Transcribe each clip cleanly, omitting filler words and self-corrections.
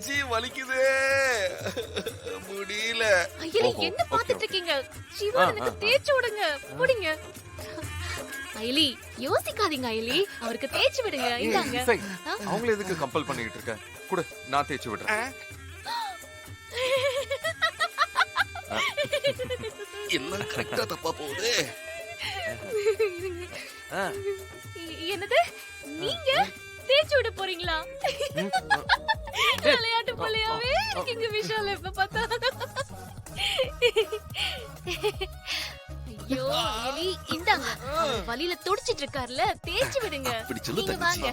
C வலிக்குதே, முடியல. ஐயோ என்ன பாத்துட்டு இருக்கீங்க? சிவா எனக்கு தேய்ச்சு விடுங்க, புடிங்க. ஐலி யோசிக்காதீங்க ஐலி, அவருக்கு தேய்ச்சு விடுங்க. இந்தாங்க. அவங்கள எதுக்கு கம்பல் பண்ணிட்டு இருக்க? குடு, நான் தேய்ச்சு விடுறேன். எல்லாம் கரெக்டா தப்பா போகுது. என்னது நீங்க தேய்ச்சு விட போறீங்களா? விளையாட்டு பிள்ளையாவே இருக்கீங்க விஷால் எப்ப பார்த்தா. ஐயோ எலி இந்தாங்க, வலியில துடிச்சிட்டு இருக்கார்ல, தேய்ச்சு விடுங்க. நீங்க வாங்க,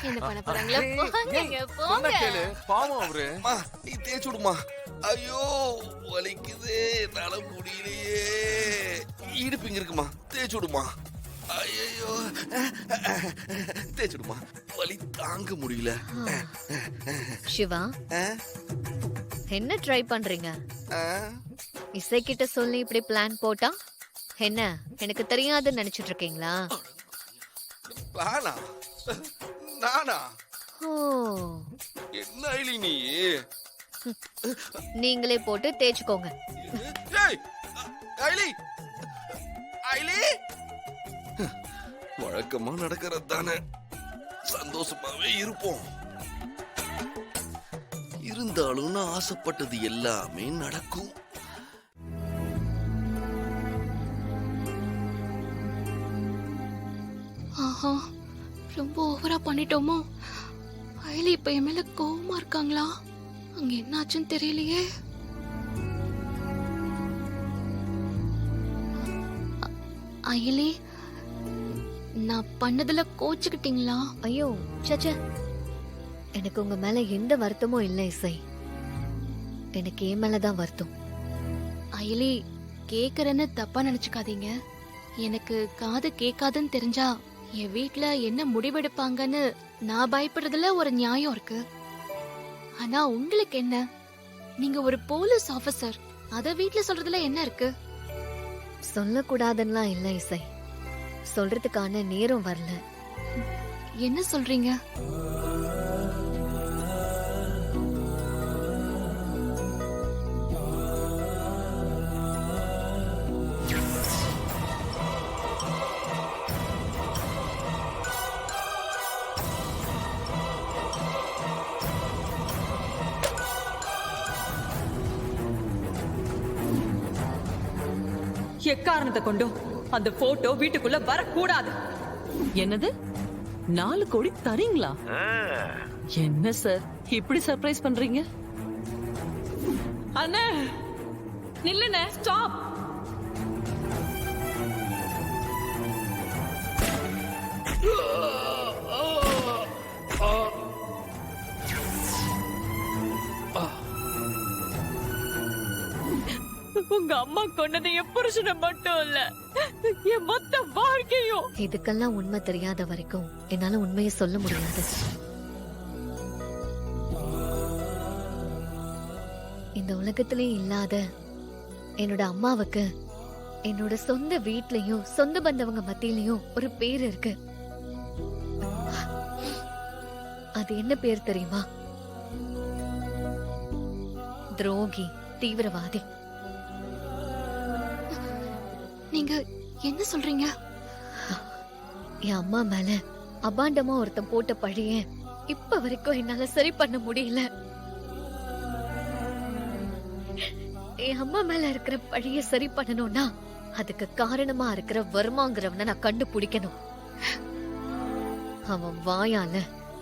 என்ன பண்ண போறாங்களா? போங்க போங்க. கேளு, பாவம் அவரு. நீ தேய்ச்சு விடுமா. ஐயோ வலிக்குதே, என்னால முடியலையே. இடுப்பிங்க இருக்குமா, தேய்ச்சு விடுமா. ஐயோ தேய்ச்சு விடுமா, வலி தாங்க முடியல. சிவா, என்ன ட்ரை பண்றீங்க? இசை கிட்ட சொல்லி இப்படி பிளான் போட்டா என்ன எனக்கு தெரியாதுன்னு நினைச்சிட்டு இருக்கீங்களா? பிளானா? நானா? ஓ, என்ன ஐலி நீ? நீங்களே போட்டு தேய்ச்சுக்கோங்க. ஏய் ஐலி, ஐலி வழக்கமா நடக்கிறது தானே, சந்தோஷமாவே இருப்போம். இருந்தாலும் நான் ஆசைப்பட்டது எல்லாமே நடக்கும். ஆஹா, ரொம்ப ஓவரா பண்ணிட்டோமோ? ஐலி இப்ப என் மேல கோவமா இருக்காங்களா? அங்க என்ன ஆச்சுன்னு தெரியலையே. ஐலி, நான் பண்ணதுல கோச்சுக்கிட்டீங்களா? ஐயோ சச்ச, எனக்கு உங்க மேல எந்த வருத்தமும் இல்ல இசை. எனக்கு என் மேலதான் வருத்தம். ஐலி, கேக்குறேன்னு தப்பா நினைச்சுக்காதீங்க. எனக்கு காது கேட்காதுன்னு தெரிஞ்சா என் வீட்ல என்ன முடிவெடுப்பாங்கன்னு நான் பயப்படுறதுல ஒரு நியாயம் இருக்கு. ஆனா உங்களுக்கு என்ன? நீங்க ஒரு போலீஸ் ஆபீசர், அத வீட்ல சொல்றதுல என்ன இருக்கு? சொல்லக்கூடாதுன்னா இல்ல இசை, சொல்றதுக்கான நேரம் வரல. என்ன சொல்றீங்க? எக்காரணத்தை கொண்டும் அந்த போட்டோ வீட்டுக்குள்ள வரக்கூடாது. என்னது 4 கோடி தரீங்களா? என்ன சார் இப்படி சர்ப்ரைஸ் பண்றீங்க? அண்ணே நில்லுண்ணே, ஸ்டாப். உங்க அம்மா கொண்டது என் புருஷனை மட்டும் இல்ல, என் மொத்த வாழ்க்கையும். இதுக்கெல்லாம் உண்மை தெரியாத வரைக்கும் என்னால உண்மையை சொல்ல முடியாது. இந்த உலகத்திலே இல்லாத என்னோட அம்மாவுக்கு என்னோட சொந்த வீட்லயும் சொந்த பந்தவங்க மத்தியிலயும் ஒரு பேர் இருக்கு. அது என்ன பேர் தெரியுமா? துரோகி, தீவிரவாதி. நீங்க என்ன சொல்றீங்க? என் அம்மா மேல அபாண்டமா ஒருத்தன் போட்ட பழிய இப்ப வரைக்கும் என்னால சரி பண்ண முடியல. என் அம்மா மேல இருக்கிற பழிய சரி பண்ணணும்னா அதுக்கு காரணமா இருக்கிற வர்மாங்கிறவனை நான் கண்டுபிடிக்கணும். அவன் வாயால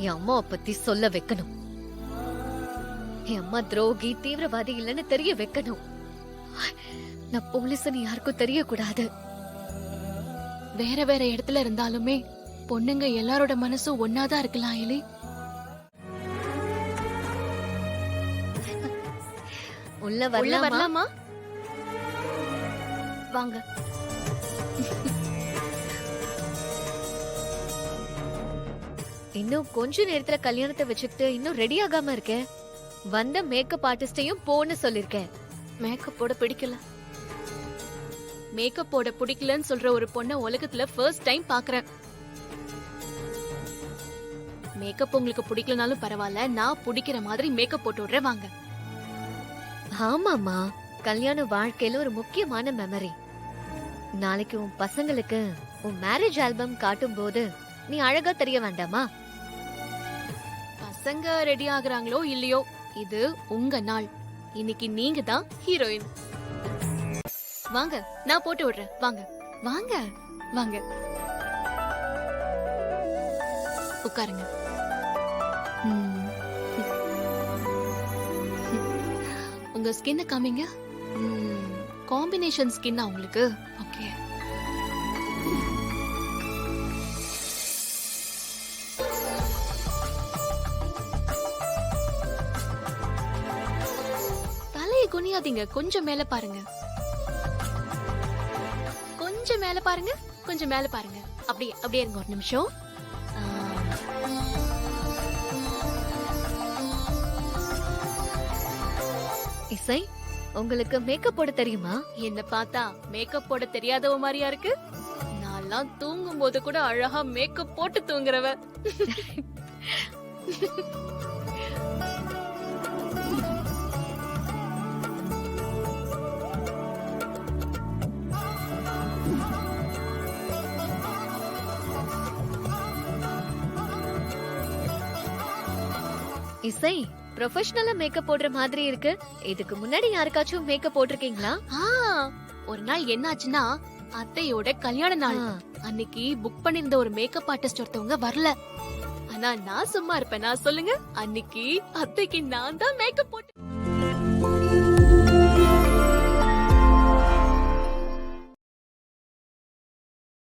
என் அம்மாவை பத்தி சொல்ல வைக்கணும். என் அம்மா துரோகி, தீவிரவாதி இல்லைன்னு தெரிய வைக்கணும். நான் போலீஸ்னு யாருக்கும் தெரியக்கூடாது. வேற வேற இடத்துல இருந்தாலுமே பொண்ணுங்க எல்லாரோட மனசும் ஒன்னாதான் இருக்கலாம். ஐலி, உள்ள வரலாமா? வாங்க. இன்னும் கொஞ்ச நேரத்துல கல்யாணத்தை வச்சுக்கிட்டு இன்னும் ரெடி ஆகாம இருக்கேன். வந்த மேக்கப் ஆர்டிஸ்டையும் போன்னு சொல்லிருக்கேன். மேக்கப் போட பிடிக்கல. மேக்கப் போட பிடிக்கலன்னு சொல்ற ஒரு பொண்ண உலகத்துல ஃபர்ஸ்ட் டைம் பாக்குறேன். மேக்கப் உங்களுக்கு பிடிக்கலனாலும் பரவாயில்ல, நான் பிடிக்கிற மாதிரி மேக்கப் போட்டு விடுறேன், வாங்க. ஆமாமா, கல்யாண வாழ்க்கையில ஒரு முக்கியமான மெமரி. நாளைக்கு உன் பசங்களுக்கு உன் மேரேஜ் ஆல்பம் காட்டும் போது நீ அழகா தெரிய வேண்டாமா? பசங்க ரெடி ஆகுறாங்களோ இல்லையோ, இது உங்க நாள். இன்னைக்கு நீங்க தான் ஹீரோயின். வாங்க, நான் போட்டு விடுறேன், வாங்க வாங்க வாங்க, உட்காருங்க. உங்க ஸ்கின்ன காமிங்க. காம்பினேஷன் ஸ்கின்னா உங்களுக்கு? ஓகே. தலையை குனியாதீங்க, கொஞ்சம் மேல பாருங்க. கொஞ்சம் மேல பாருங்க, கொஞ்சம் மேல பாருங்க. அப்படியே அப்படியே இருங்க ஒரு நிமிஷம். இசை, உங்களுக்கு மேக்கப் போட தெரியுமா? என்ன பார்த்தா மேக்கப் போட தெரியாதவ மாதிரியா இருக்கு? நான்லாம் தூங்கும் போது கூட அழகா மேக்கப் போட்டு தூங்குறவ. இசை, ப்ரொஃபஷனலா மேக்கப் போடுற மாதிரி இருக்கு. இதுக்கு முன்னாடி யாருக்காச்சும் மேக்கப் போட்டிருக்கீங்களா? ஒரு நாள் என்னாச்சுன்னா, அத்தையோட கல்யாண நாள். அன்னைக்கு புக் பண்ணிருந்த ஒரு மேக்கப் ஆர்டிஸ்ட் ஒருத்தவங்க வரல. ஆனா நான் சும்மா இருப்பேனா சொல்லுங்க? அன்னைக்கு அத்தைக்கு நான் தான் மேக்கப் போட்டு